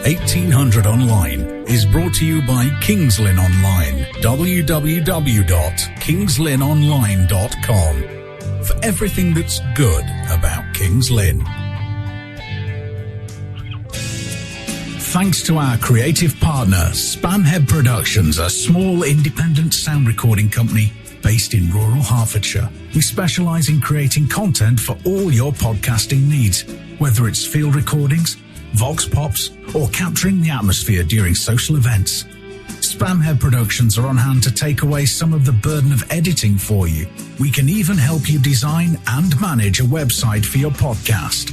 1800 Online is brought to you by Kings Lynn Online, www.kingslynnonline.com, for everything that's good about Kings Lynn. Thanks to our creative partner, Spamhead Productions, a small independent sound recording company based in rural Hertfordshire. We specialise in creating content for all your podcasting needs, whether it's field recordings, vox pops, or capturing the atmosphere during social events. Spamhead Productions are on hand to take away some of the burden of editing for you. We can even help you design and manage a website for your podcast.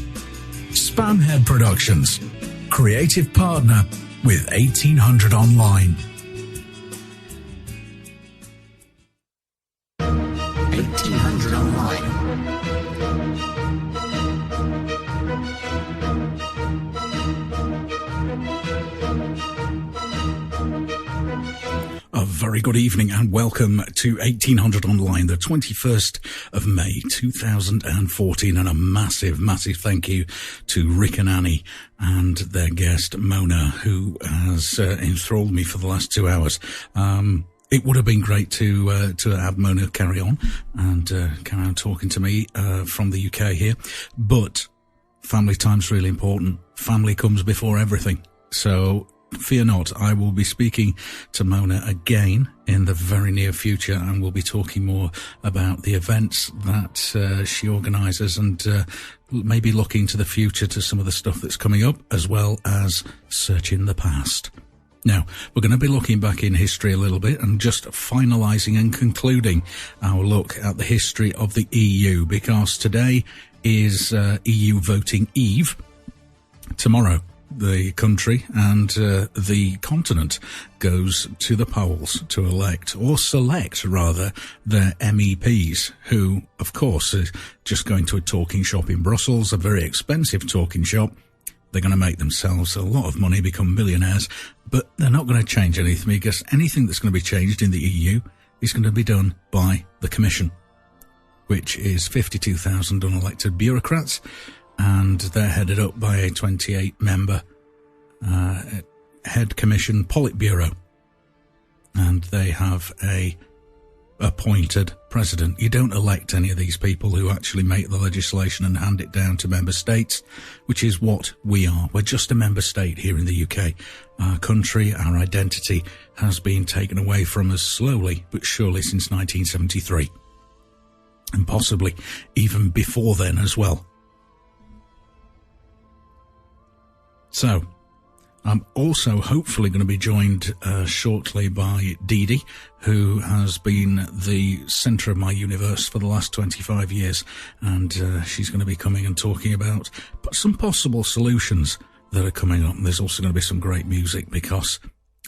Spamhead Productions, creative partner with 1800 Online. 1800 Online. A very good evening and welcome to 1800 Online, the 21st of May 2014, and a massive thank you to Rick and Annie and their guest Mona, who has enthralled me for the last 2 hours. It would have been great to have Mona carry on and carry on talking to me from the UK here, but family time's really important. Family comes before everything. So fear not, I will be speaking to Mona again in the very near future, and we'll be talking more about the events that she organises and maybe looking to the future to some of the stuff that's coming up, as well as searching the past. Now, we're going to be looking back in history a little bit and just finalising and concluding our look at the history of the EU, because today is EU voting eve. Tomorrow, the country and the continent goes to the polls to elect, or select rather, their MEPs, who, of course, are just going to a talking shop in Brussels, a very expensive talking shop. They're going to make themselves a lot of money, become millionaires, but they're not going to change anything, because anything that's going to be changed in the EU is going to be done by the Commission, which is 52,000 unelected bureaucrats, and they're headed up by a 28-member head commission Politburo, and they have a appointed president. You don't elect any of these people who actually make the legislation and hand it down to member states, which is what we are. We're just a member state here in the UK. Our country, our identity has been taken away from us slowly but surely since 1973, and possibly even before then as well. So, I'm also hopefully going to be joined shortly by Dee Dee, who has been the centre of my universe for the last 25 years, and she's going to be coming and talking about some possible solutions that are coming up. And there's also going to be some great music, because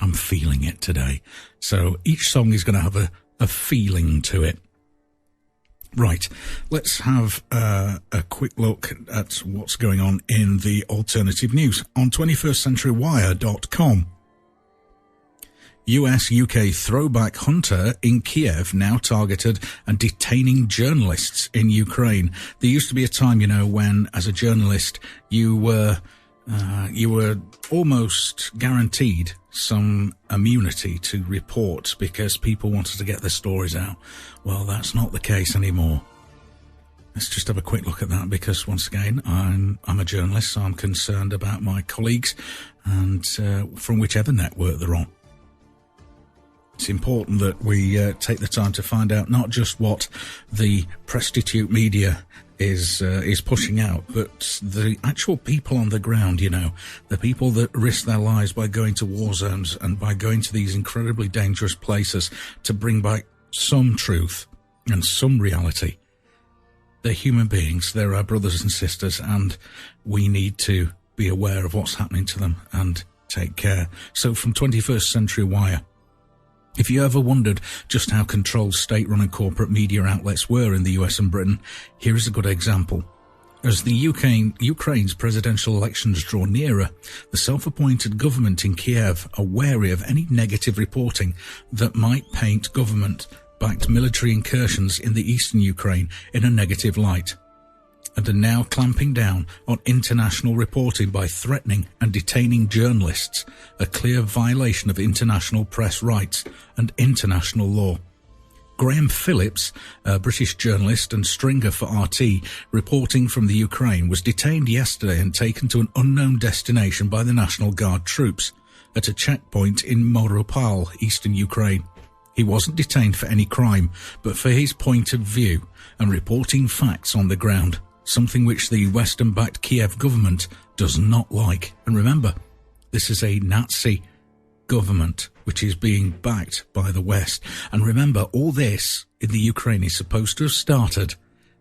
I'm feeling it today. So each song is going to have a feeling to it. Right, let's have a quick look at what's going on in the alternative news on 21stcenturywire.com. US-UK throwback hunter in Kiev now targeted and detaining journalists in Ukraine. There used to be a time, when as a journalist you were almost guaranteed some immunity to report because people wanted to get their stories out. Well, that's not the case anymore. Let's just have a quick look at that, because once again, I'm a journalist, so I'm concerned about my colleagues and from whichever network they're on. It's important that we take the time to find out not just what the prostitute media is pushing out, but the actual people on the ground, the people that risk their lives by going to war zones and by going to these incredibly dangerous places to bring back some truth and some reality. They're human beings, they're our brothers and sisters, and we need to be aware of what's happening to them and take care. So from 21st Century Wire, if you ever wondered just how controlled state-run and corporate media outlets were in the US and Britain, here is a good example. As the Ukraine's presidential elections draw nearer, the self-appointed government in Kiev are wary of any negative reporting that might paint government-backed military incursions in the eastern Ukraine in a negative light. and are now clamping down on international reporting by threatening and detaining journalists, a clear violation of international press rights and international law. Graham Phillips, a British journalist and stringer for RT, reporting from the Ukraine, was detained yesterday and taken to an unknown destination by the National Guard troops at a checkpoint in Mariupol, eastern Ukraine. He wasn't detained for any crime, but for his point of view and reporting facts on the ground, something which the Western-backed Kiev government does not like. And remember, this is a Nazi government which is being backed by the West. And remember, all this in the Ukraine is supposed to have started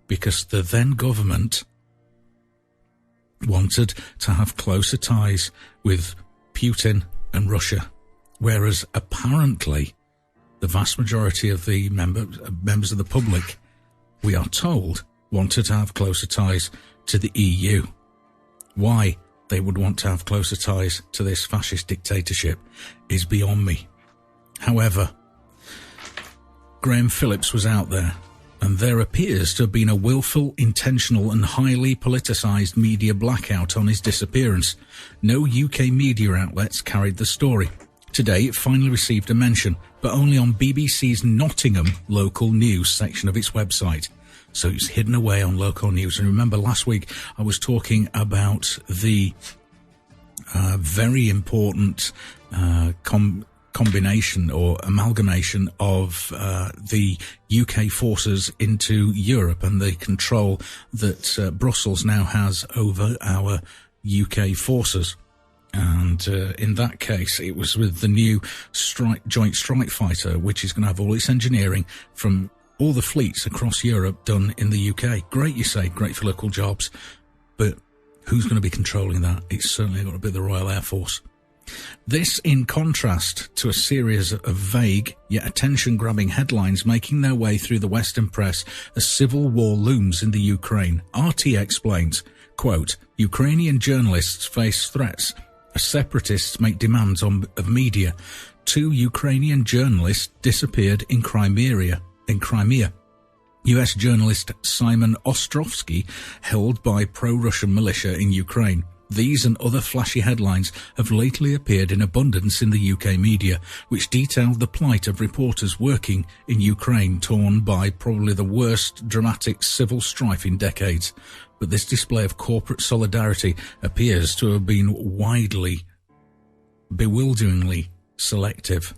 because the then government wanted to have closer ties with Putin and Russia, whereas apparently the vast majority of the members of the public, we are told, wanted to have closer ties to the EU. Why they would want to have closer ties to this fascist dictatorship is beyond me. However, Graham Phillips was out there, and there appears to have been a willful, intentional and highly politicised media blackout on his disappearance. No UK media outlets carried the story. Today it finally received a mention, but only on BBC's Nottingham local news section of its website. So it's hidden away on local news. And remember, last week I was talking about the very important combination or amalgamation of the UK forces into Europe and the control that Brussels now has over our UK forces. And in that case, it was with the new Joint Strike Fighter, which is going to have all its engineering from all the fleets across Europe done in the UK. Great, you say, great for local jobs. But who's going to be controlling that? It's certainly got to be the Royal Air Force. This in contrast to a series of vague yet attention-grabbing headlines making their way through the Western press as civil war looms in the Ukraine. RT explains, quote, Ukrainian journalists face threats as separatists make demands of media. 2 Ukrainian journalists disappeared in Crimea. US journalist Simon Ostrovsky held by pro-Russian militia in Ukraine. These and other flashy headlines have lately appeared in abundance in the UK media, which detailed the plight of reporters working in Ukraine, torn by probably the worst dramatic civil strife in decades. But this display of corporate solidarity appears to have been bewilderingly selective.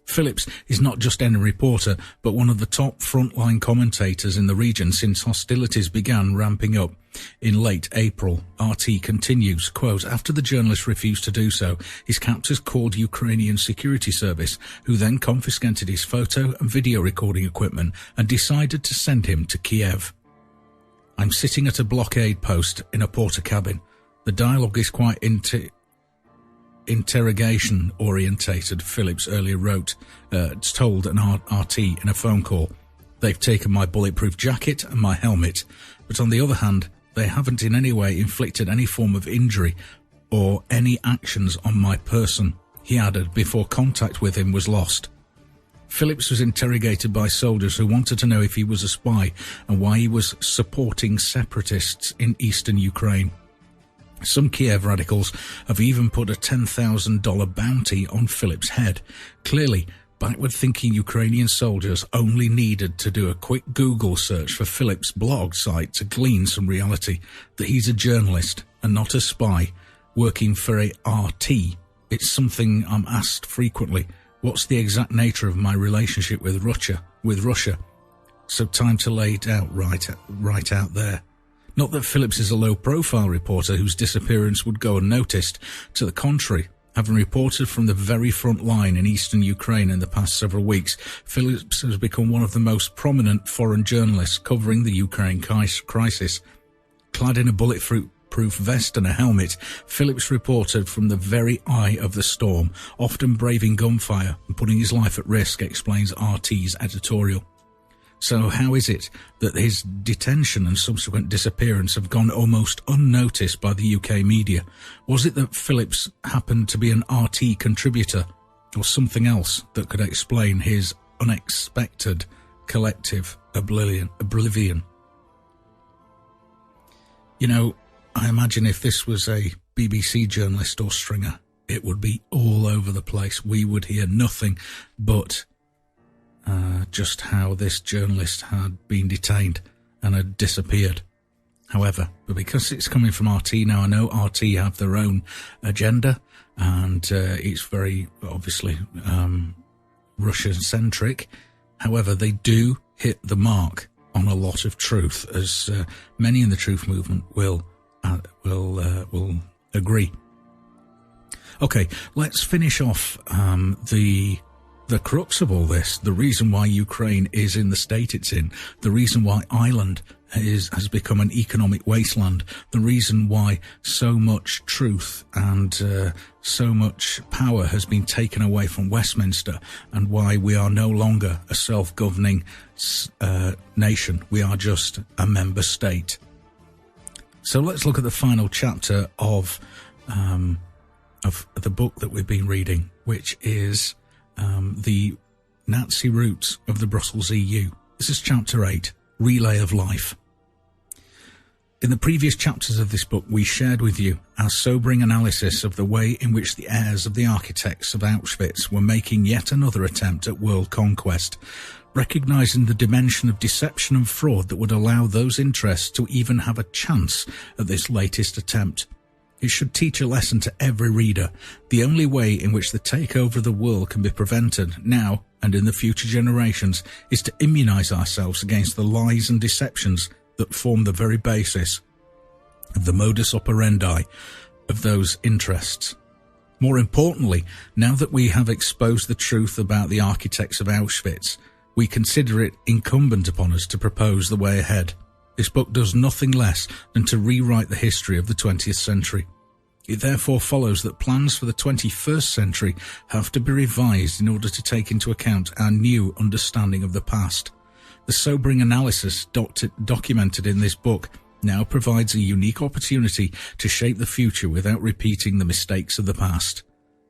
Phillips is not just any reporter, but one of the top frontline commentators in the region since hostilities began ramping up in late April. RT continues, quote, after the journalist refused to do so, his captors called Ukrainian security service, who then confiscated his photo and video recording equipment and decided to send him to Kiev. I'm sitting at a blockade post in a porter cabin. The dialogue is quite interrogation orientated, Phillips earlier wrote, told an RT in a phone call. They've taken my bulletproof jacket and my helmet, but on the other hand, they haven't in any way inflicted any form of injury or any actions on my person, he added before contact with him was lost. Phillips was interrogated by soldiers who wanted to know if he was a spy and why he was supporting separatists in eastern Ukraine. Some Kiev radicals have even put a $10,000 bounty on Phillips' head. Clearly, backward-thinking Ukrainian soldiers only needed to do a quick Google search for Phillips' blog site to glean some reality, that he's a journalist and not a spy, working for a RT. It's something I'm asked frequently. What's the exact nature of my relationship with Russia? So time to lay it out right out there. Not that Phillips is a low-profile reporter whose disappearance would go unnoticed. To the contrary, having reported from the very front line in eastern Ukraine in the past several weeks, Phillips has become one of the most prominent foreign journalists covering the Ukraine crisis. Clad in a bulletproof vest and a helmet, Phillips reported from the very eye of the storm, often braving gunfire and putting his life at risk, explains RT's editorial. So how is it that his detention and subsequent disappearance have gone almost unnoticed by the UK media? Was it that Phillips happened to be an RT contributor or something else that could explain his unexpected collective oblivion? You know, I imagine if this was a BBC journalist or stringer, it would be all over the place. We would hear nothing but just how this journalist had been detained and had disappeared. However, but because it's coming from RT now, I know RT have their own agenda, and it's very obviously Russia-centric. However, they do hit the mark on a lot of truth, as many in the truth movement will agree. Okay, let's finish off the crux of all this, the reason why Ukraine is in the state it's in, the reason why Ireland has become an economic wasteland, the reason why so much truth and so much power has been taken away from Westminster, and why we are no longer a self-governing nation. We are just a member state. So let's look at the final chapter of the book that we've been reading, which is the Nazi roots of the Brussels EU. This is chapter 8, Relay of Life. In the previous chapters of this book, we shared with you our sobering analysis of the way in which the heirs of the architects of Auschwitz were making yet another attempt at world conquest, recognizing the dimension of deception and fraud that would allow those interests to even have a chance at this latest attempt. It should teach a lesson to every reader. The only way in which the takeover of the world can be prevented now and in the future generations is to immunize ourselves against the lies and deceptions that form the very basis of the modus operandi of those interests. More importantly, now that we have exposed the truth about the architects of Auschwitz, we consider it incumbent upon us to propose the way ahead. This book does nothing less than to rewrite the history of the 20th century. It therefore follows that plans for the 21st century have to be revised in order to take into account our new understanding of the past. The sobering analysis documented in this book now provides a unique opportunity to shape the future without repeating the mistakes of the past.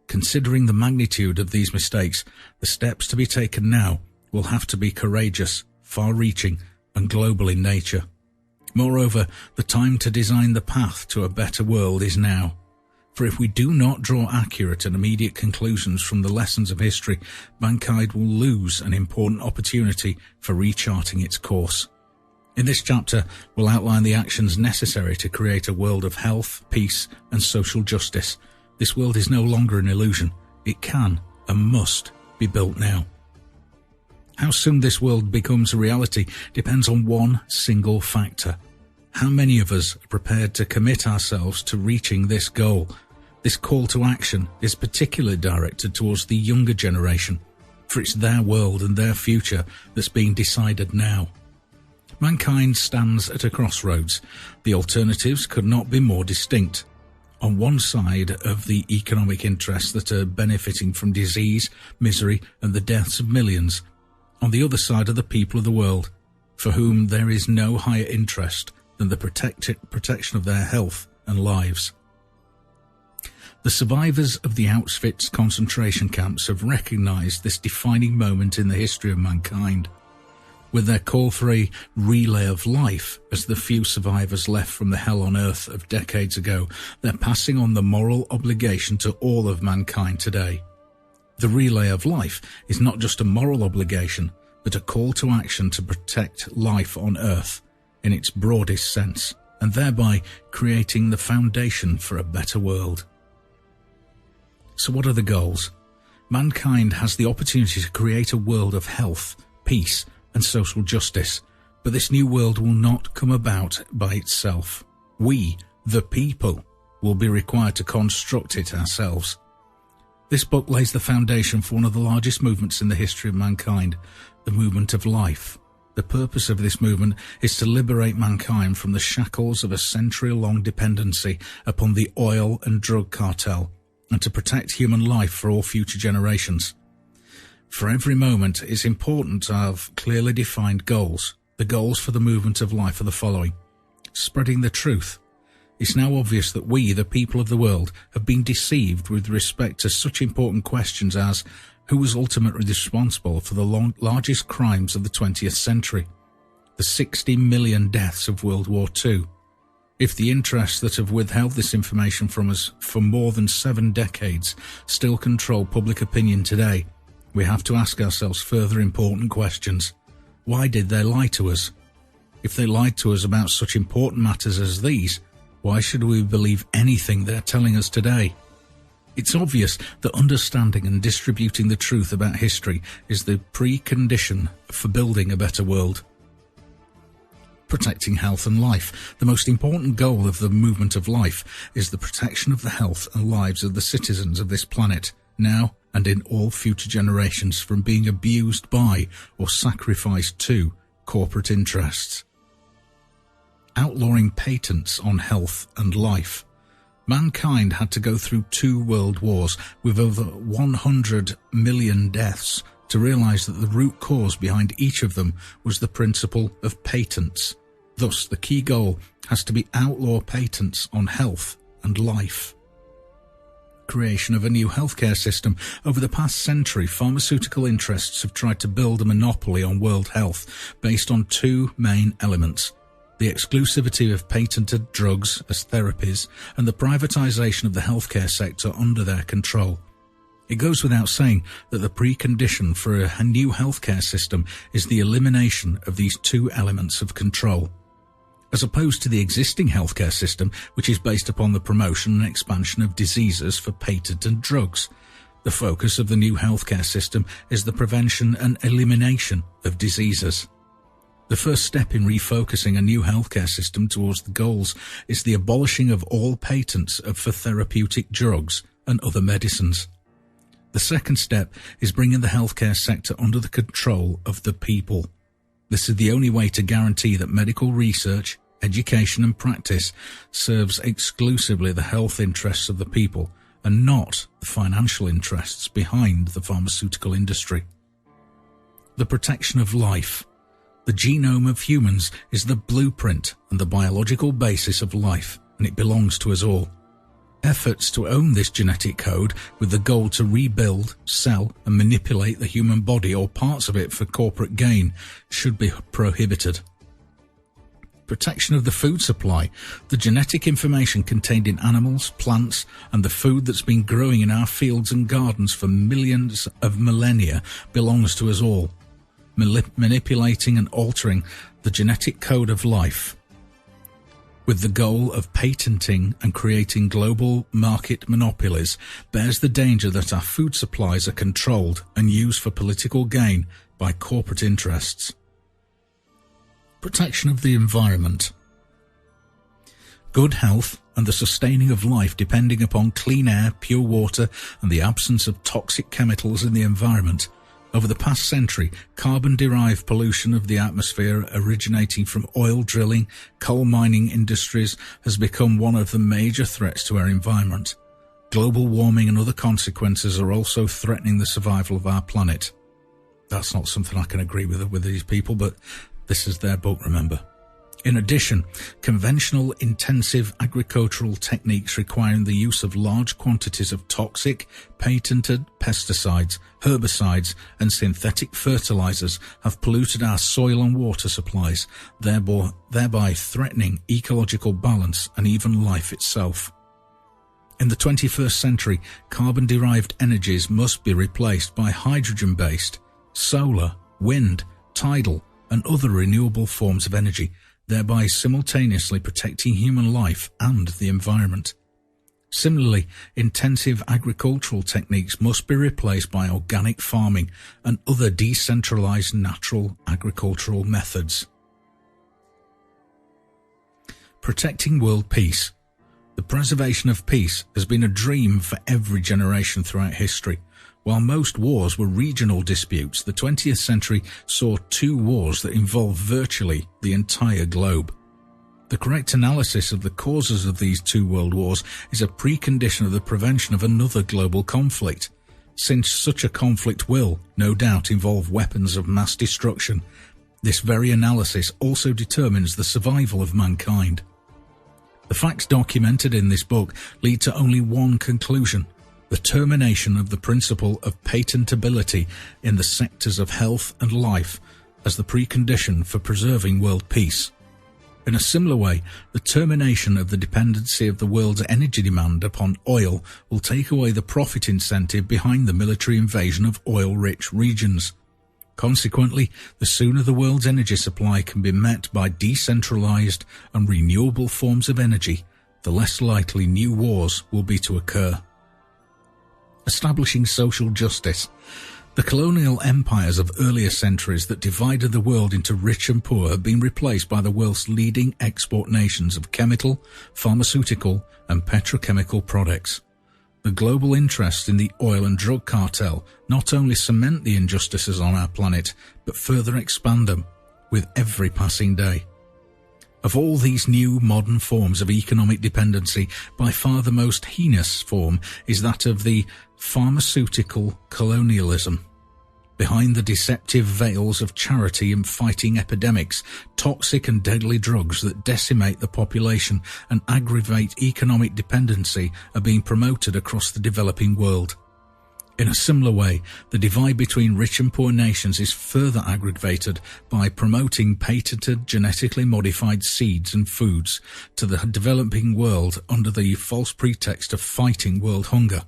Considering the magnitude of these mistakes, the steps to be taken now will have to be courageous, far-reaching, and global in nature. Moreover, the time to design the path to a better world is now. For if we do not draw accurate and immediate conclusions from the lessons of history, mankind will lose an important opportunity for recharting its course. In this chapter, we'll outline the actions necessary to create a world of health, peace, and social justice. This world is no longer an illusion. It can and must be built now. How soon this world becomes a reality depends on one single factor. How many of us are prepared to commit ourselves to reaching this goal? This call to action is particularly directed towards the younger generation, for it's their world and their future that's being decided now. Mankind stands at a crossroads. The alternatives could not be more distinct. On one side of the economic interests that are benefiting from disease, misery, and the deaths of millions. On the other side are the people of the world, for whom there is no higher interest than the protection of their health and lives. The survivors of the Auschwitz concentration camps have recognized this defining moment in the history of mankind. With their call for a relay of life, as the few survivors left from the hell on earth of decades ago, they're passing on the moral obligation to all of mankind today. The relay of life is not just a moral obligation, but a call to action to protect life on earth in its broadest sense, and thereby creating the foundation for a better world. So what are the goals? Mankind has the opportunity to create a world of health, peace, and social justice, but this new world will not come about by itself. We, the people, will be required to construct it ourselves. This book lays the foundation for one of the largest movements in the history of mankind, the movement of life. The purpose of this movement is to liberate mankind from the shackles of a century-long dependency upon the oil and drug cartel, and to protect human life for all future generations. For every moment, it's important to have clearly defined goals. The goals for the movement of life are the following. Spreading the truth. It's now obvious that we, the people of the world, have been deceived with respect to such important questions as who was ultimately responsible for the largest crimes of the 20th century, the 60 million deaths of World War II, If the interests that have withheld this information from us for more than 7 decades still control public opinion today, we have to ask ourselves further important questions. Why did they lie to us? If they lied to us about such important matters as these, why should we believe anything they're telling us today? It's obvious that understanding and distributing the truth about history is the precondition for building a better world. Protecting health and life. The most important goal of the movement of life is the protection of the health and lives of the citizens of this planet, now and in all future generations, from being abused by or sacrificed to corporate interests. Outlawing patents on health and life. Mankind had to go through 2 world wars with over 100 million deaths to realize that the root cause behind each of them was the principle of patents. Thus, the key goal has to be outlaw patents on health and life. Creation of a new healthcare system. Over the past century, pharmaceutical interests have tried to build a monopoly on world health based on 2 main elements: the exclusivity of patented drugs as therapies and the privatization of the healthcare sector under their control. It goes without saying that the precondition for a new healthcare system is the elimination of these 2 elements of control. As opposed to the existing healthcare system, which is based upon the promotion and expansion of diseases for patented drugs, the focus of the new healthcare system is the prevention and elimination of diseases. The first step in refocusing a new healthcare system towards the goals is the abolishing of all patents for therapeutic drugs and other medicines. The second step is bringing the healthcare sector under the control of the people. This is the only way to guarantee that medical research, education and practice serves exclusively the health interests of the people and not the financial interests behind the pharmaceutical industry. The protection of life. The genome of humans is the blueprint and the biological basis of life, and it belongs to us all. Efforts to own this genetic code with the goal to rebuild, sell and manipulate the human body or parts of it for corporate gain should be prohibited. Protection of the food supply. The genetic information contained in animals, plants and the food that's been growing in our fields and gardens for millions of millennia belongs to us all. Manipulating and altering the genetic code of life with the goal of patenting and creating global market monopolies bears the danger that our food supplies are controlled and used for political gain by corporate interests. Protection of the environment. Good health and the sustaining of life depending upon clean air, pure water and the absence of toxic chemicals in the environment. Over the past century, carbon-derived pollution of the atmosphere originating from oil drilling, coal mining industries has become one of the major threats to our environment. Global warming and other consequences are also threatening the survival of our planet. That's not something I can agree with these people, but this is their book, remember. In addition, conventional intensive agricultural techniques requiring the use of large quantities of toxic, patented pesticides, herbicides and synthetic fertilizers have polluted our soil and water supplies, thereby threatening ecological balance and even life itself. In the 21st century, carbon-derived energies must be replaced by hydrogen-based, solar, wind, tidal and other renewable forms of energy, thereby simultaneously protecting human life and the environment. Similarly, intensive agricultural techniques must be replaced by organic farming and other decentralized natural agricultural methods. Protecting world peace. The preservation of peace has been a dream for every generation throughout history. While most wars were regional disputes, the 20th century saw 2 wars that involved virtually the entire globe. The correct analysis of the causes of these 2 world wars is a precondition of the prevention of another global conflict, since such a conflict will, no doubt, involve weapons of mass destruction. This very analysis also determines the survival of mankind. The facts documented in this book lead to only one conclusion: the termination of the principle of patentability in the sectors of health and life as the precondition for preserving world peace. In a similar way, the termination of the dependency of the world's energy demand upon oil will take away the profit incentive behind the military invasion of oil-rich regions. Consequently, the sooner the world's energy supply can be met by decentralized and renewable forms of energy, the less likely new wars will be to occur. Establishing social justice. The colonial empires of earlier centuries that divided the world into rich and poor have been replaced by the world's leading export nations of chemical, pharmaceutical, and petrochemical products. The global interest in the oil and drug cartel not only cement the injustices on our planet, but further expand them with every passing day. Of all these new modern forms of economic dependency, by far the most heinous form is that of the pharmaceutical colonialism. Behind the deceptive veils of charity and fighting epidemics, toxic and deadly drugs that decimate the population and aggravate economic dependency are being promoted across the developing world. In a similar way, the divide between rich and poor nations is further aggravated by promoting patented genetically modified seeds and foods to the developing world under the false pretext of fighting world hunger.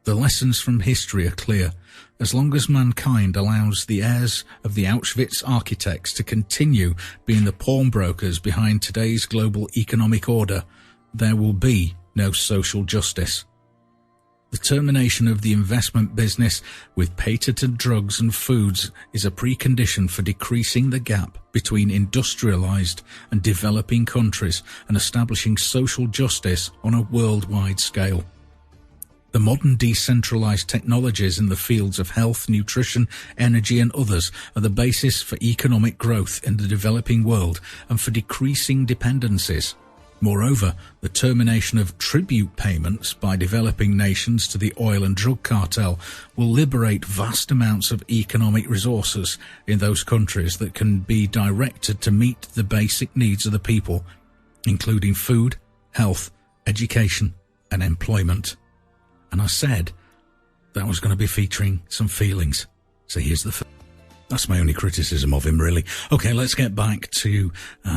The lessons from history are clear. As long as mankind allows the heirs of the Auschwitz architects to continue being the pawnbrokers behind today's global economic order, there will be no social justice. The termination of the investment business with patented drugs and foods is a precondition for decreasing the gap between industrialized and developing countries and establishing social justice on a worldwide scale. The modern decentralized technologies in the fields of health, nutrition, energy and others are the basis for economic growth in the developing world and for decreasing dependencies. Moreover, the termination of tribute payments by developing nations to the oil and drug cartel will liberate vast amounts of economic resources in those countries that can be directed to meet the basic needs of the people, including food, health, education and employment. And I said that was going to be featuring some feelings. So here's that's my only criticism of him, really. Okay, let's get back to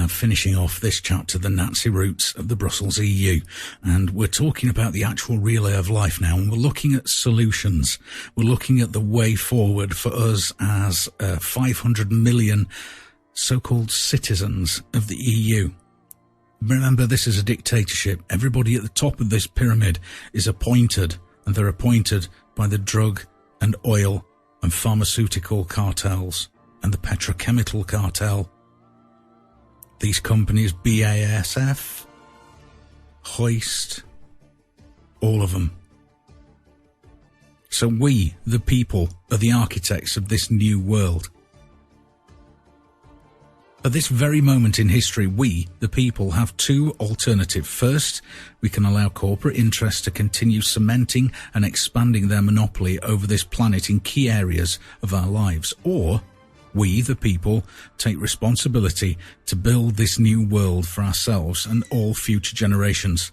finishing off this chapter, the Nazi roots of the Brussels EU. And we're talking about the actual relay of life now, and we're looking at solutions. We're looking at the way forward for us as 500 million so-called citizens of the EU. Remember, this is a dictatorship. Everybody at the top of this pyramid is appointed, and they're appointed by the drug and oil and pharmaceutical cartels and the petrochemical cartel. These companies, BASF, Hoist, all of them. So we, the people, are the architects of this new world. At this very moment in history, we, the people, have two alternatives. First, we can allow corporate interests to continue cementing and expanding their monopoly over this planet in key areas of our lives. Or, we, the people, take responsibility to build this new world for ourselves and all future generations.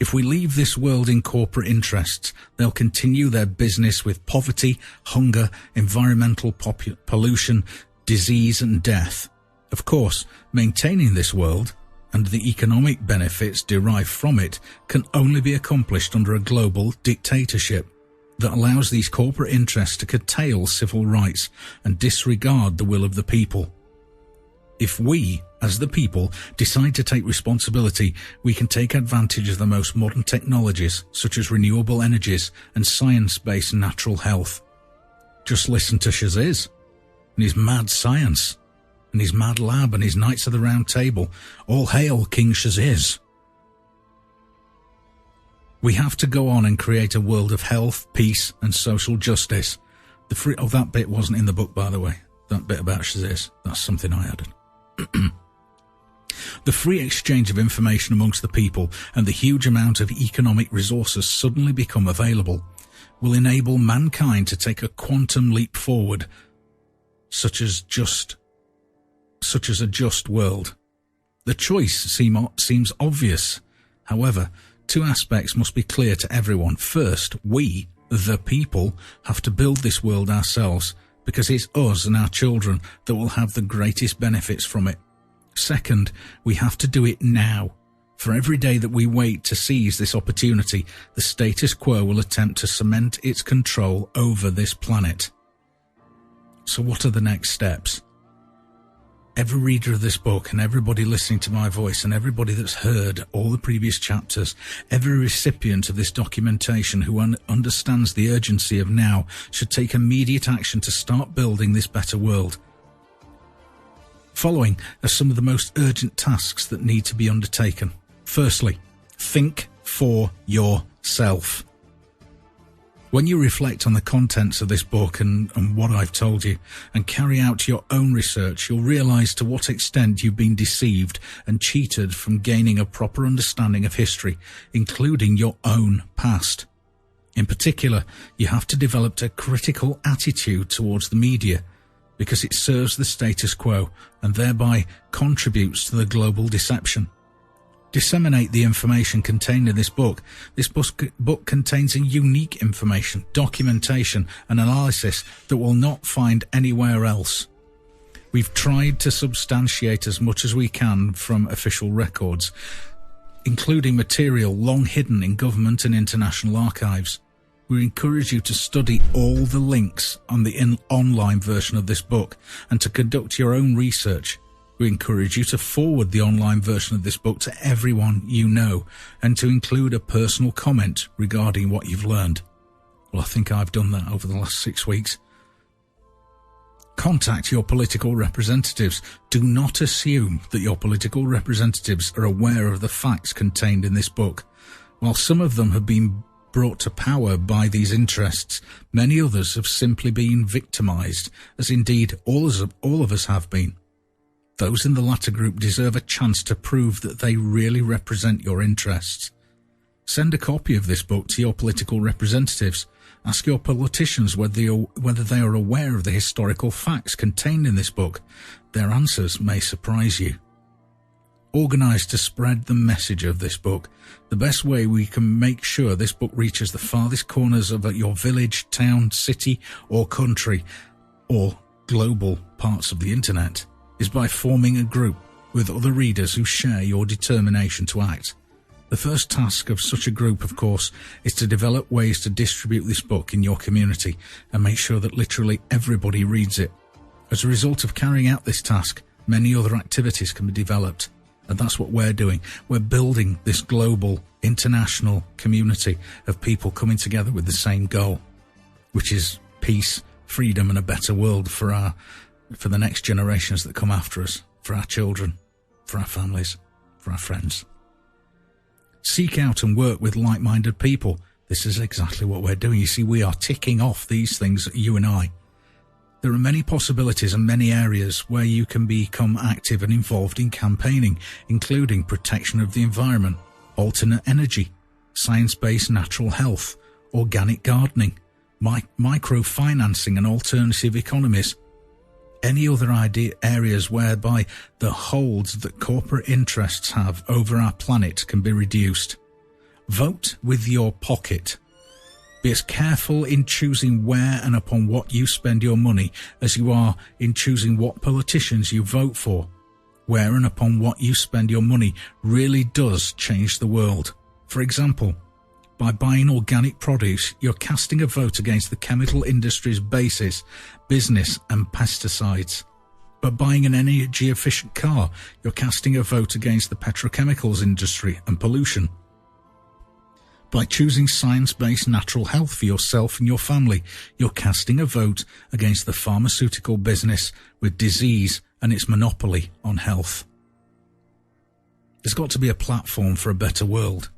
If we leave this world in corporate interests, they'll continue their business with poverty, hunger, environmental pollution, disease and death. Of course, maintaining this world and the economic benefits derived from it can only be accomplished under a global dictatorship that allows these corporate interests to curtail civil rights and disregard the will of the people. If we, as the people, decide to take responsibility, we can take advantage of the most modern technologies, such as renewable energies and science-based natural health. Just listen to Shaziz and his mad science, and his mad lab and his Knights of the Round Table. All hail King Shaziz. We have to go on and create a world of health, peace and social justice. That bit wasn't in the book, by the way. That bit about Shaziz. That's something I added. The free exchange of information amongst the people and the huge amount of economic resources suddenly become available will enable mankind to take a quantum leap forward, such as a just world. The choice seems obvious. However, two aspects must be clear to everyone. First, we, the people, have to build this world ourselves, because it's us and our children that will have the greatest benefits from it. Second, we have to do it now. For every day that we wait to seize this opportunity, the status quo will attempt to cement its control over this planet. So what are the next steps? Every reader of this book and everybody listening to my voice and everybody that's heard all the previous chapters, every recipient of this documentation who understands the urgency of now should take immediate action to start building this better world. Following are some of the most urgent tasks that need to be undertaken. Firstly, think for yourself. When you reflect on the contents of this book and what I've told you and carry out your own research, you'll realise to what extent you've been deceived and cheated from gaining a proper understanding of history, including your own past. In particular, you have to develop a critical attitude towards the media because it serves the status quo and thereby contributes to the global deception. Disseminate the information contained in this book. This book contains unique information, documentation and analysis that will not find anywhere else. We've tried to substantiate as much as we can from official records, including material long hidden in government and international archives. We encourage you to study all the links on the online version of this book and to conduct your own research. We encourage you to forward the online version of this book to everyone you know and to include a personal comment regarding what you've learned. Well, I think I've done that over the last 6 weeks. Contact your political representatives. Do not assume that your political representatives are aware of the facts contained in this book. While some of them have been brought to power by these interests, many others have simply been victimised, as indeed all of us have been. Those in the latter group deserve a chance to prove that they really represent your interests. Send a copy of this book to your political representatives. Ask your politicians whether they are aware of the historical facts contained in this book. Their answers may surprise you. Organise to spread the message of this book. The best way we can make sure this book reaches the farthest corners of your village, town, city or country or global parts of the internet is by forming a group with other readers who share your determination to act. The first task of such a group, of course, is to develop ways to distribute this book in your community and make sure that literally everybody reads it. As a result of carrying out this task, many other activities can be developed, and that's what we're doing. We're building this global, international community of people coming together with the same goal, which is peace, freedom, and a better world for the next generations that come after us, for our children, for our families, for our friends. Seek out and work with like-minded people. This is exactly what we're doing. You see, we are ticking off these things, you and I. There are many possibilities and many areas where you can become active and involved in campaigning, including protection of the environment, alternate energy, science-based natural health, organic gardening, microfinancing and alternative economies. Any other areas whereby the holds that corporate interests have over our planet can be reduced. Vote with your pocket. Be as careful in choosing where and upon what you spend your money as you are in choosing what politicians you vote for. Where and upon what you spend your money really does change the world. For example, by buying organic produce, you're casting a vote against the chemical industry's basis, business and pesticides. By buying an energy-efficient car, you're casting a vote against the petrochemicals industry and pollution. By choosing science-based natural health for yourself and your family, you're casting a vote against the pharmaceutical business with disease and its monopoly on health. There's got to be a platform for a better world.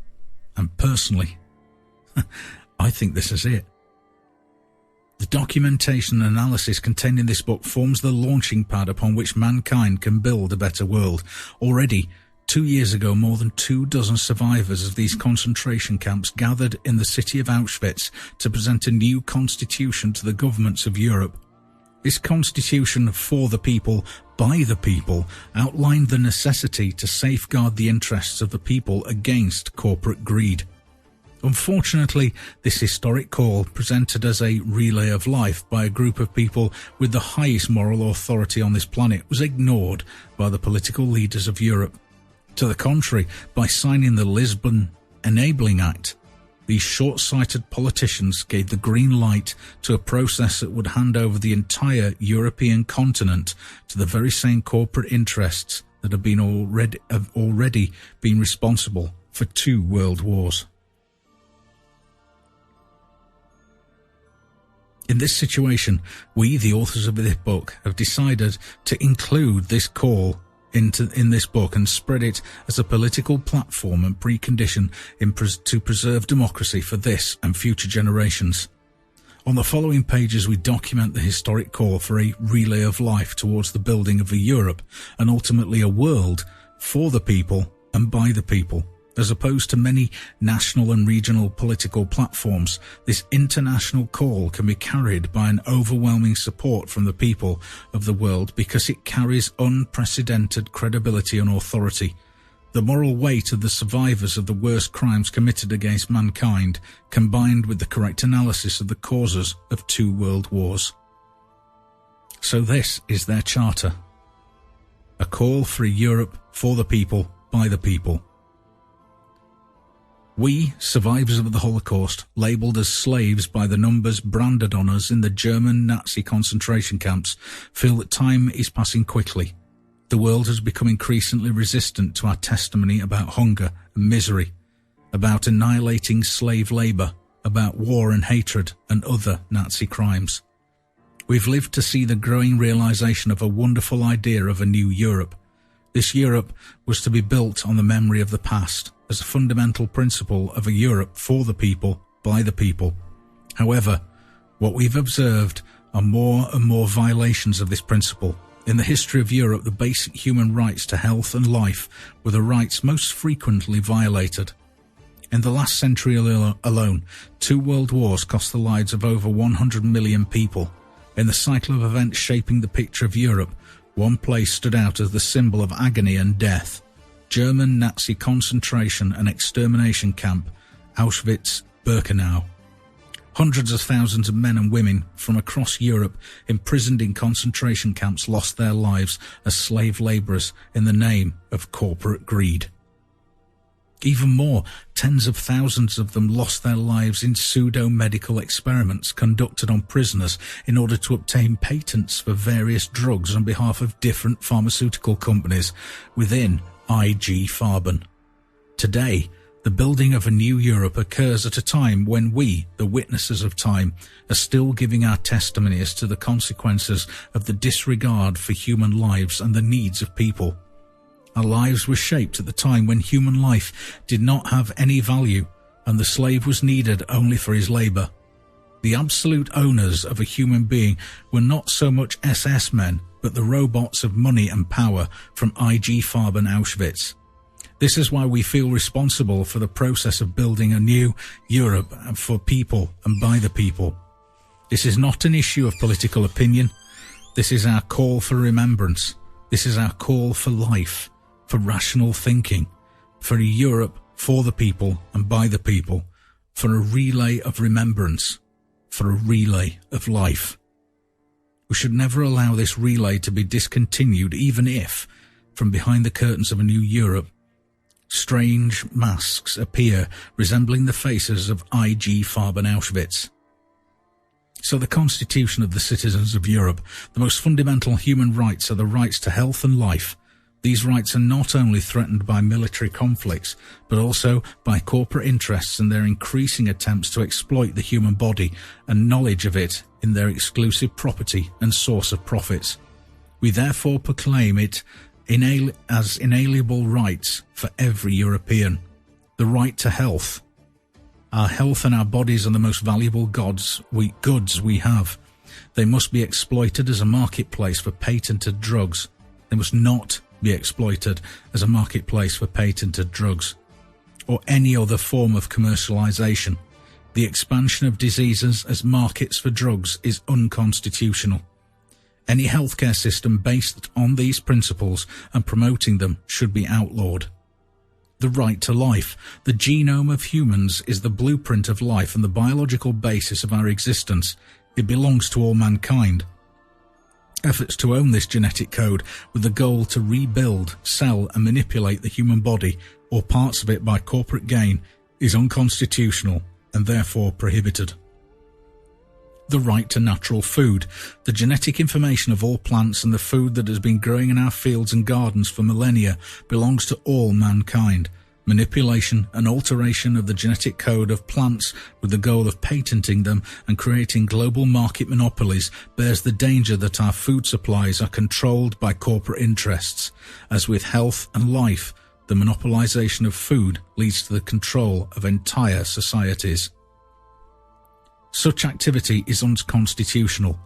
And personally, I think this is it. The documentation and analysis contained in this book forms the launching pad upon which mankind can build a better world. Already, 2 years ago, more than 24 survivors of these concentration camps gathered in the city of Auschwitz to present a new constitution to the governments of Europe. This constitution for the people, by the people, outlined the necessity to safeguard the interests of the people against corporate greed. Unfortunately, this historic call, presented as a relay of life by a group of people with the highest moral authority on this planet, was ignored by the political leaders of Europe. To the contrary, by signing the Lisbon Enabling Act, these short-sighted politicians gave the green light to a process that would hand over the entire European continent to the very same corporate interests that have already been responsible for 2 world wars. In this situation, we, the authors of this book, have decided to include this call in this book and spread it as a political platform and precondition to preserve democracy for this and future generations. On the following pages, we document the historic call for a relay of life towards the building of a Europe and ultimately a world for the people and by the people. As opposed to many national and regional political platforms, this international call can be carried by an overwhelming support from the people of the world because it carries unprecedented credibility and authority. The moral weight of the survivors of the worst crimes committed against mankind, combined with the correct analysis of the causes of 2 world wars. So this is their charter. A call for a Europe for the people, by the people. We, survivors of the Holocaust, labelled as slaves by the numbers branded on us in the German Nazi concentration camps, feel that time is passing quickly. The world has become increasingly resistant to our testimony about hunger and misery, about annihilating slave labour, about war and hatred and other Nazi crimes. We've lived to see the growing realisation of a wonderful idea of a new Europe. This Europe was to be built on the memory of the past, as a fundamental principle of a Europe for the people, by the people. However, what we've observed are more and more violations of this principle. In the history of Europe, the basic human rights to health and life were the rights most frequently violated. In the last century alone, 2 world wars cost the lives of over 100 million people. In the cycle of events shaping the picture of Europe, one place stood out as the symbol of agony and death: German Nazi concentration and extermination camp, Auschwitz-Birkenau. Hundreds of thousands of men and women from across Europe imprisoned in concentration camps lost their lives as slave labourers in the name of corporate greed. Even more, tens of thousands of them lost their lives in pseudo-medical experiments conducted on prisoners in order to obtain patents for various drugs on behalf of different pharmaceutical companies within IG Farben. Today, the building of a new Europe occurs at a time when we, the witnesses of time, are still giving our testimony as to the consequences of the disregard for human lives and the needs of people. Our lives were shaped at the time when human life did not have any value and the slave was needed only for his labour. The absolute owners of a human being were not so much SS men, but the robots of money and power from IG Farben Auschwitz. This is why we feel responsible for the process of building a new Europe for people and by the people. This is not an issue of political opinion. This is our call for remembrance. This is our call for life, for rational thinking, for a Europe for the people and by the people, for a relay of remembrance, for a relay of life. We should never allow this relay to be discontinued, even if, from behind the curtains of a new Europe, strange masks appear resembling the faces of IG Farben Auschwitz. So the constitution of the citizens of Europe, the most fundamental human rights are the rights to health and life. These rights are not only threatened by military conflicts, but also by corporate interests and their increasing attempts to exploit the human body and knowledge of it in their exclusive property and source of profits. We therefore proclaim it as inalienable rights for every European. The right to health. Our health and our bodies are the most valuable goods we have. They must be exploited as a marketplace for patented drugs. They must not be exploited as a marketplace for patented drugs or any other form of commercialization. The expansion of diseases as markets for drugs is unconstitutional. Any healthcare system based on these principles and promoting them should be outlawed. The right to life. The genome of humans is the blueprint of life and the biological basis of our existence. It belongs to all mankind. Efforts to own this genetic code with the goal to rebuild, sell and manipulate the human body or parts of it by corporate gain is unconstitutional and therefore prohibited. The right to natural food. The genetic information of all plants and the food that has been growing in our fields and gardens for millennia belongs to all mankind. Manipulation and alteration of the genetic code of plants with the goal of patenting them and creating global market monopolies bears the danger that our food supplies are controlled by corporate interests. As with health and life, the monopolization of food leads to the control of entire societies. Such activity is unconstitutional.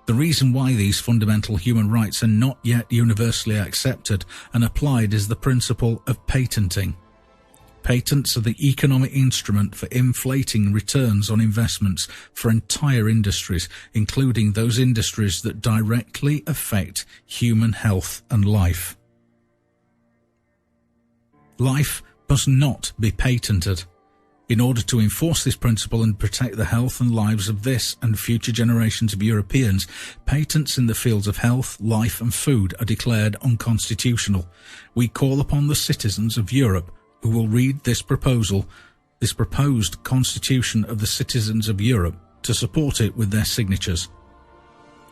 The reason why these fundamental human rights are not yet universally accepted and applied is the principle of patenting. Patents are the economic instrument for inflating returns on investments for entire industries, including those industries that directly affect human health and life. Life must not be patented. In order to enforce this principle and protect the health and lives of this and future generations of Europeans, patents in the fields of health, life and food are declared unconstitutional. We call upon the citizens of Europe who will read this proposed Constitution of the Citizens of Europe to support it with their signatures.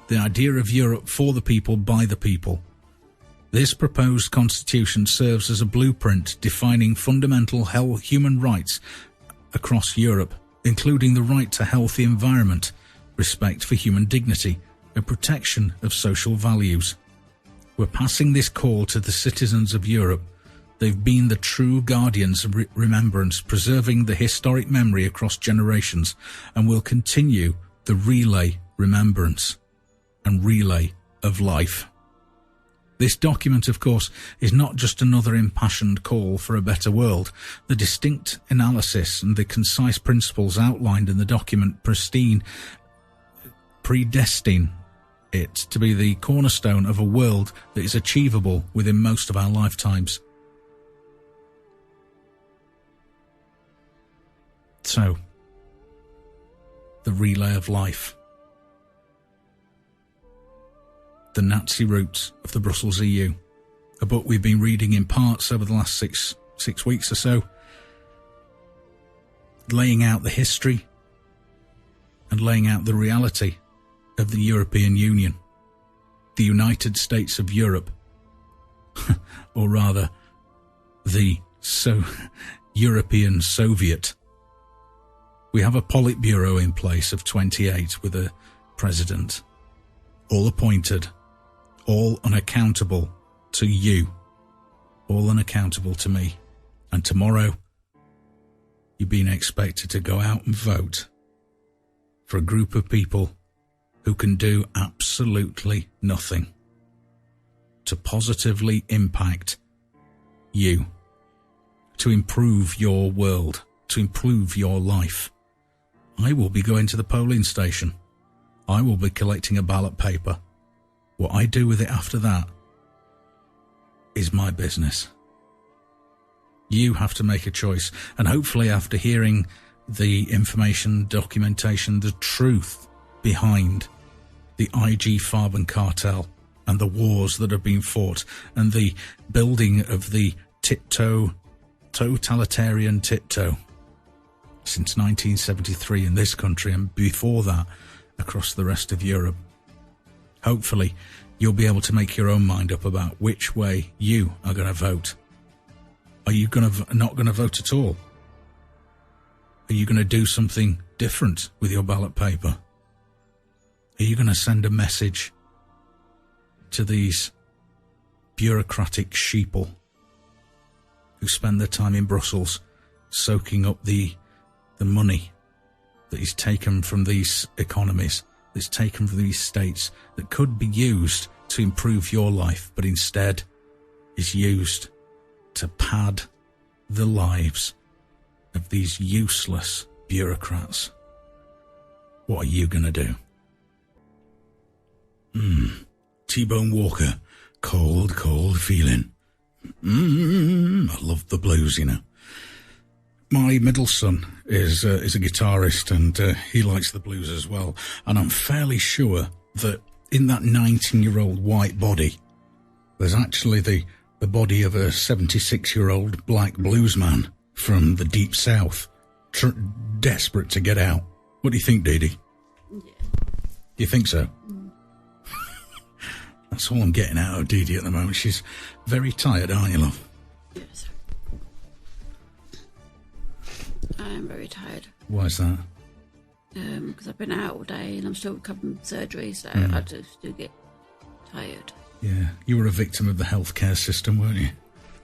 The idea of Europe for the people by the people. This proposed constitution serves as a blueprint defining fundamental human rights across Europe, including the right to healthy environment, respect for human dignity, and protection of social values. We're passing this call to the citizens of Europe. They've been the true guardians of remembrance, preserving the historic memory across generations, and will continue the relay remembrance and relay of life. This document, of course, is not just another impassioned call for a better world. The distinct analysis and the concise principles outlined in the document predestine it to be the cornerstone of a world that is achievable within most of our lifetimes. So, the relay of life. The Nazi Roots of the Brussels EU, a book we've been reading in parts over the last six weeks or so, laying out the history and laying out the reality of the European Union, the United States of Europe, or rather, the European Soviet. We have a Politburo in place of 28 with a president, all appointed, all unaccountable to you, all unaccountable to me. And tomorrow, you're being expected to go out and vote for a group of people who can do absolutely nothing to positively impact you, to improve your world, to improve your life. I will be going to the polling station. I will be collecting a ballot paper. What I do with it after that is my business. You have to make a choice, and hopefully after hearing the information, documentation, the truth behind the IG Farben cartel and the wars that have been fought and the building of the totalitarian tiptoe since 1973 in this country and before that across the rest of Europe. Hopefully, you'll be able to make your own mind up about which way you are going to vote. Are you not going to vote at all? Are you going to do something different with your ballot paper? Are you going to send a message to these bureaucratic sheeple who spend their time in Brussels soaking up the money that is taken from these economies, that's taken from these states, that could be used to improve your life, but instead is used to pad the lives of these useless bureaucrats? What are you going to do? T-Bone Walker, cold feeling. I love the blues, you know. My middle son is a guitarist, and he likes the blues as well. And I'm fairly sure that in that 19-year-old white body, there's actually the body of a 76-year-old black blues man from the deep south, desperate to get out. What do you think, Dee Dee? Yeah. You think so? That's all I'm getting out of Dee Dee at the moment. She's very tired, aren't you, love? Yes. I am very tired. Why is that? Because I've been out all day and I'm still recovering from surgery, so I just do get tired. Yeah, you were a victim of the healthcare system, weren't you?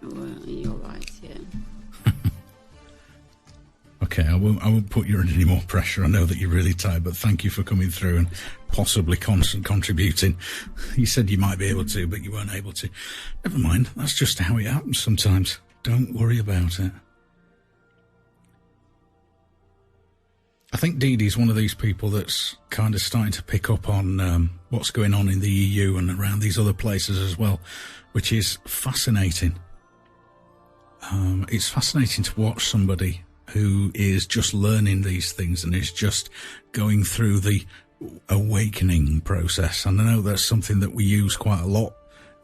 Well, you're right, yeah. Okay, I won't put you under any more pressure. I know that you're really tired, but thank you for coming through and possibly contributing. You said you might be able to, but you weren't able to. Never mind, that's just how it happens sometimes. Don't worry about it. I think Dee Dee's one of these people that's kind of starting to pick up on what's going on in the EU and around these other places as well, which is fascinating. It's fascinating to watch somebody who is just learning these things and is just going through the awakening process. And I know that's something that we use quite a lot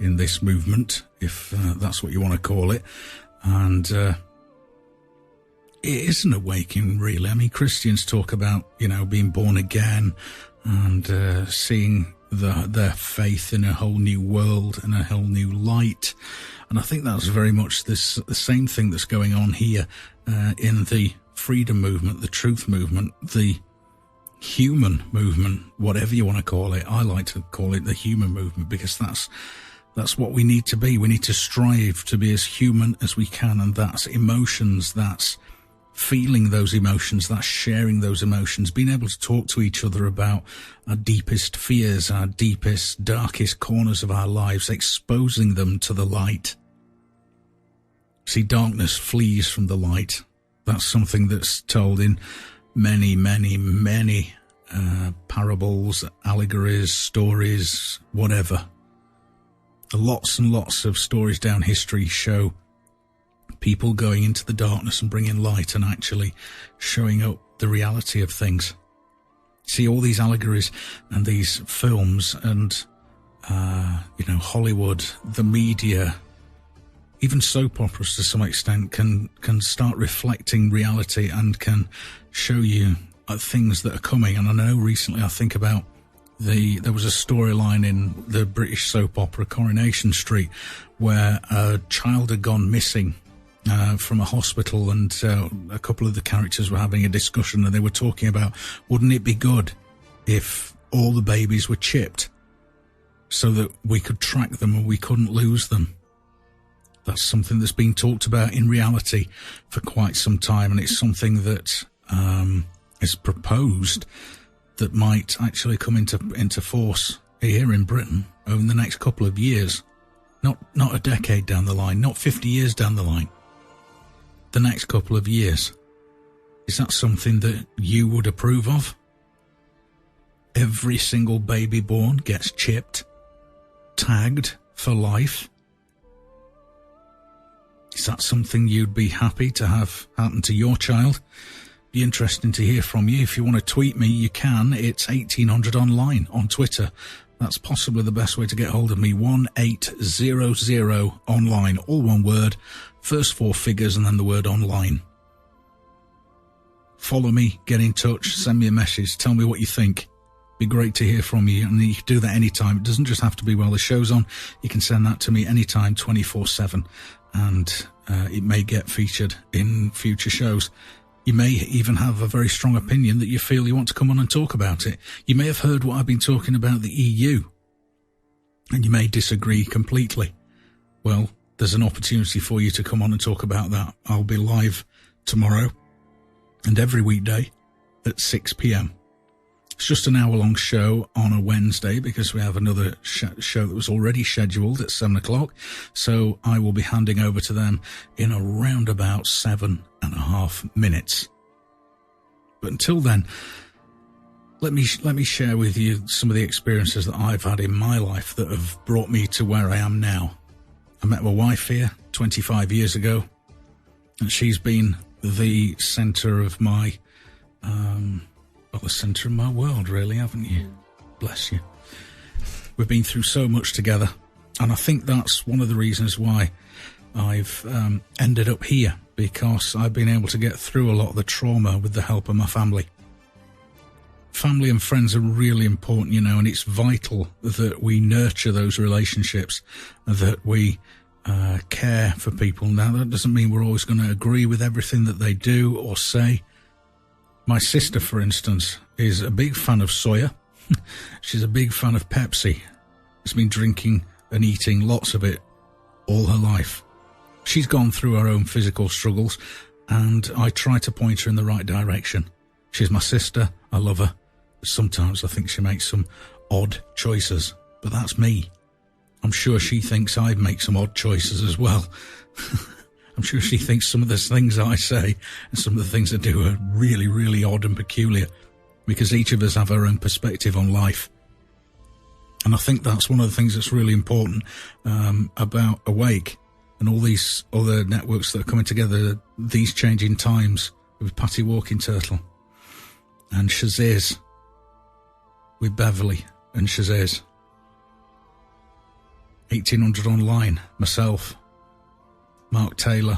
in this movement, if that's what you want to call it. And it is an awakening, really. I mean, Christians talk about, you know, being born again and seeing their faith in a whole new world and a whole new light. And I think that's very much the same thing that's going on here in the freedom movement, the truth movement, the human movement, whatever you want to call it. I like to call it the human movement because that's what we need to be. We need to strive to be as human as we can, and that's emotions, that's feeling those emotions, that's sharing those emotions, being able to talk to each other about our deepest fears, our deepest, darkest corners of our lives, exposing them to the light. See, darkness flees from the light. That's something that's told in many, many, many parables, allegories, stories, whatever. Lots and lots of stories down history show people going into the darkness and bringing light and actually showing up the reality of things. See, all these allegories and these films and, Hollywood, the media, even soap operas to some extent can start reflecting reality and can show you things that are coming. And I know recently I think about there was a storyline in the British soap opera Coronation Street where a child had gone missing from a hospital, and a couple of the characters were having a discussion and they were talking about, wouldn't it be good if all the babies were chipped so that we could track them and we couldn't lose them? That's something that's been talked about in reality for quite some time, and it's something that is proposed that might actually come into force here in Britain over the next couple of years. Not a decade down the line, not 50 years down the line. The next couple of years. Is that something that you would approve of? Every single baby born gets chipped, tagged for life. Is that something you'd be happy to have happen to your child? Be interesting to hear from you. If you want to tweet me, you can. It's 1800 online on Twitter. That's possibly the best way to get hold of me. 1800 online, all one word, first four figures and then the word online. Follow me, get in touch, send me a message, tell me what you think. Be great to hear from you, and you can do that anytime. It doesn't just have to be while the show's on. You can send that to me anytime, 24/7, and it may get featured in future shows. You may even have a very strong opinion that you feel you want to come on and talk about it. You may have heard what I've been talking about the EU, and you may disagree completely. Well, there's an opportunity for you to come on and talk about that. I'll be live tomorrow and every weekday at 6 p.m. It's just an hour-long show on a Wednesday because we have another show that was already scheduled at 7 o'clock. So I will be handing over to them in around about 7.5 minutes. But until then, let me share with you some of the experiences that I've had in my life that have brought me to where I am now. I met my wife here 25 years ago, and she's been the centre of my, the centre of my world, really, haven't you? Bless you. We've been through so much together, and I think that's one of the reasons why I've ended up here, because I've been able to get through a lot of the trauma with the help of my family. Family and friends are really important, and it's vital that we nurture those relationships, that we care for people. Now, that doesn't mean we're always going to agree with everything that they do or say. My sister, for instance, is a big fan of soya. She's a big fan of Pepsi. She's been drinking and eating lots of it all her life. She's gone through her own physical struggles, and I try to point her in the right direction. She's my sister. I love her. Sometimes I think she makes some odd choices, but that's me. I'm sure she thinks I make some odd choices as well. I'm sure she thinks some of the things I say and some of the things I do are really, really odd and peculiar, because each of us have our own perspective on life. And I think that's one of the things that's really important about Awake and all these other networks that are coming together, these changing times, with Patty Walking Turtle and Shaziz, with Beverly and Shaziz. 1800 Online, myself, Mark Taylor,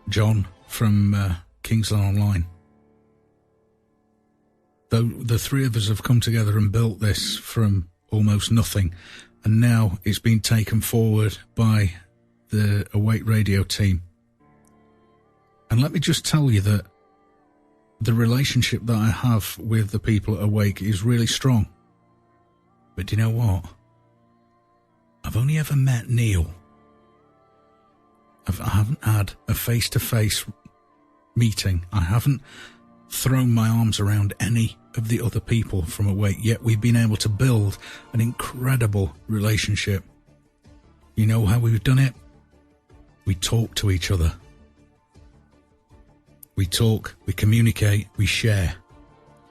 John from Kingsland Online. Though the three of us have come together and built this from almost nothing, and now it's been taken forward by the Awake Radio team. And let me just tell you that the relationship that I have with the people at Awake is really strong. But do you know what? I've only ever met Neil. I haven't had a face-to-face meeting. I haven't thrown my arms around any of the other people from Awake, yet we've been able to build an incredible relationship. You know how we've done it? We talk to each other. We talk, we communicate, we share.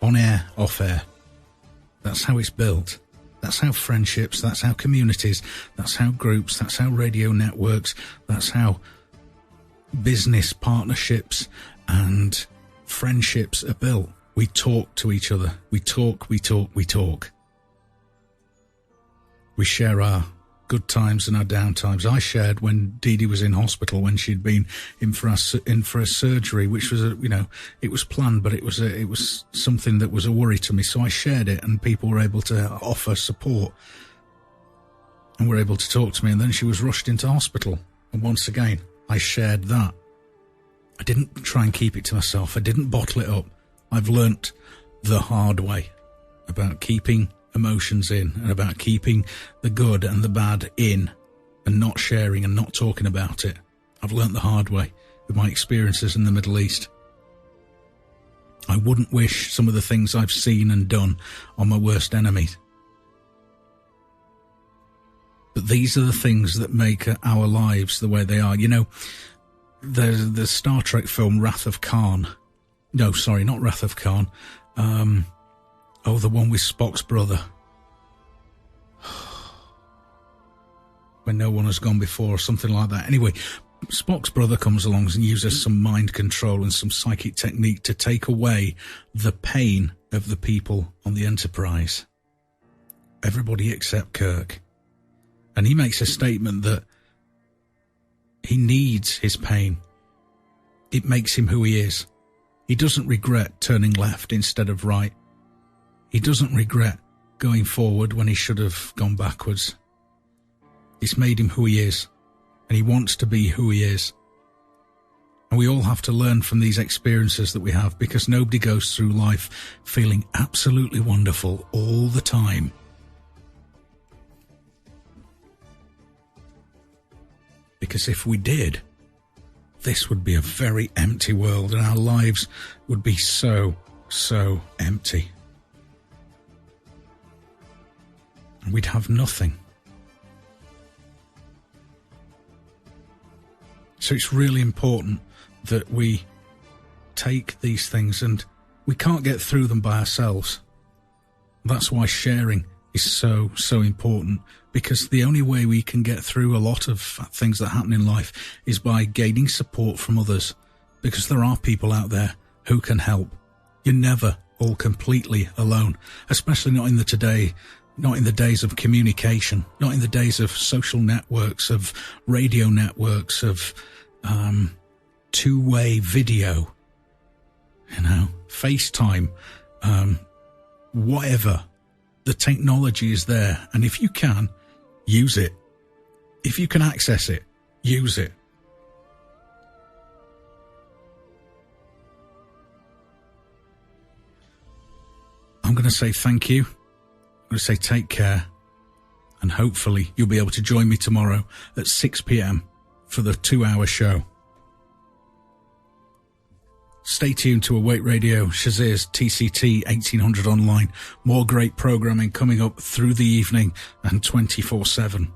On air, off air. That's how it's built. That's how friendships, that's how communities, that's how groups, that's how radio networks, that's how business partnerships and friendships are built. We talk to each other. We talk, we talk, we talk. We share our good times and our down times. I shared when Dee Dee was in hospital, when she'd been in for a surgery, which was it was planned, but it was something that was a worry to me. So I shared it, and people were able to offer support and were able to talk to me. And then she was rushed into hospital, and once again I shared that. I didn't try and keep it to myself. I didn't bottle it up. I've learnt the hard way about keeping emotions in and about keeping the good and the bad in and not sharing and not talking about it. I've learnt the hard way with my experiences in the Middle East. I wouldn't wish some of the things I've seen and done on my worst enemies. But these are the things that make our lives the way they are. You know, the Star Trek film Wrath of Khan. No, sorry, not Wrath of Khan. The one with Spock's brother. When no one has gone before, or something like that. Anyway, Spock's brother comes along and uses some mind control and some psychic technique to take away the pain of the people on the Enterprise. Everybody except Kirk. And he makes a statement that he needs his pain. It makes him who he is. He doesn't regret turning left instead of right. He doesn't regret going forward when he should have gone backwards. It's made him who he is, and he wants to be who he is. And we all have to learn from these experiences that we have, because nobody goes through life feeling absolutely wonderful all the time. Because if we did, this would be a very empty world, and our lives would be so, so empty. And we'd have nothing. So it's really important that we take these things, and we can't get through them by ourselves. That's why sharing is so, so important, because the only way we can get through a lot of things that happen in life is by gaining support from others, because there are people out there who can help. You're never all completely alone, especially not in the days of communication, not in the days of social networks, of radio networks, of two-way video, FaceTime, whatever. The technology is there, and if you can, use it. If you can access it, use it. I'm going to say thank you. I'm going to say take care, and hopefully you'll be able to join me tomorrow at 6 p.m. for the 2-hour show. Stay tuned to Awake Radio, Shazir's TCT 1800 online. More great programming coming up through the evening and 24/7.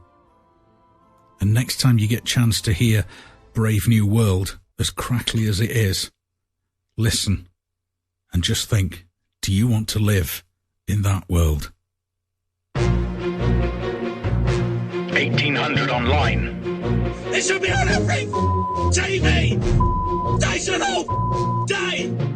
And next time you get a chance to hear Brave New World, as crackly as it is, listen and just think, do you want to live in that world? 1800 online. It should be on every TV station all day.